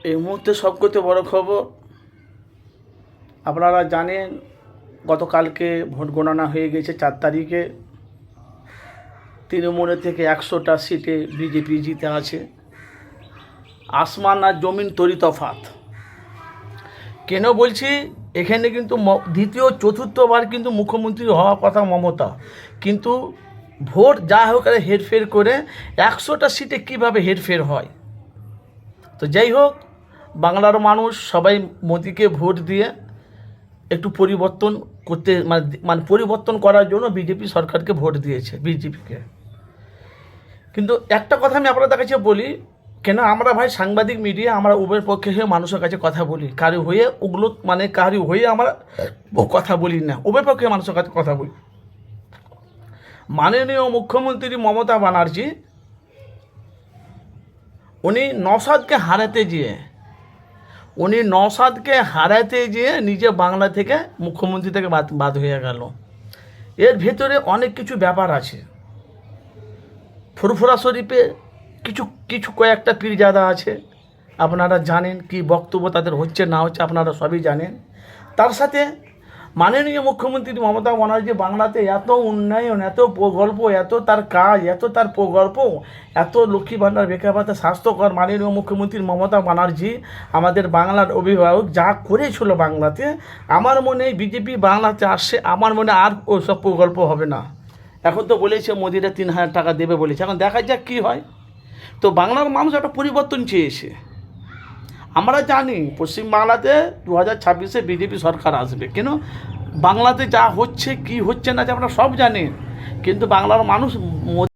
এই মুহূর্তে সবথেকে বড় খবর, আপনারা জানেন গতকালকে ভোট গণনা হয়ে গেছে 4 তারিখে। তৃণমূল থেকে 100টা সিটে বিজেপি জিতে আছে। আসমান আর জমিন তরি তফাত। কেন বলছি, এখানে কিন্তু দ্বিতীয় চতুর্থবার কিন্তু মুখ্যমন্ত্রী হওয়ার কথা মমতা, কিন্তু ভোট যা হোক হেরফের করে 100টা সিটে কীভাবে হেরফের হয়। তো যাই হোক, বাংলার মানুষ সবাই মোদিকে ভোট দিয়ে একটু পরিবর্তন করতে মানে পরিবর্তন করার জন্য বিজেপি সরকারকে ভোট দিয়েছে, বিজেপিকে। কিন্তু একটা কথা আমি আপনাদের কাছে বলি, কেন আমরা ভাই সাংবাদিক মিডিয়া, আমরা উভয়ের পক্ষে হয়ে মানুষের কাছে কথা বলি, কারি হয়ে ওগুলো কারি হয়ে আমরা কথা বলি না, উভয়ের পক্ষে মানুষের কাছে কথা বলি। মাননীয় মুখ্যমন্ত্রী মমতা ব্যানার্জি উনি নওশাদকে হারাতে গিয়ে নিজে বাংলা থেকে মুখ্যমন্ত্রী থেকে বাদ হয়ে গেল। এর ভেতরে অনেক কিছু ব্যাপার আছে। ফুরফুরা শরীফে কিছু কয়েকটা পীরজাদা আছে, আপনারা জানেন কি বক্তব্য তাদের হচ্ছে না হচ্ছে, আপনারা সবই জানেন। তার সাথে মাননীয় মুখ্যমন্ত্রী মমতা ব্যানার্জি বাংলাতে এত উন্নয়ন, এত প্রকল্প, এত তার কাজ, এত তার প্রকল্প, এত লক্ষ্মী ভাণ্ডার, বেকার ভাতা, স্বাস্থ্যকর, মাননীয় মুখ্যমন্ত্রী মমতা ব্যানার্জি আমাদের বাংলার অভিভাবক যা করেছিল বাংলাতে, আমার মনে বিজেপি বাংলাতে আসছে, আমার মনে আর ওসব প্রকল্প হবে না। এখন তো বলেছে মোদিরা 3000 টাকা দেবে বলেছে, এখন দেখা যাক কী হয়। তো বাংলার মানুষ একটা পরিবর্তন চেয়েছে। আমরা জানি পশ্চিমবাংলাতে 2026-এ বিজেপি সরকার আসবে। কেন, বাংলাতে যা হচ্ছে কি হচ্ছে না আমরা সব জানি, কিন্তু বাংলার মানুষ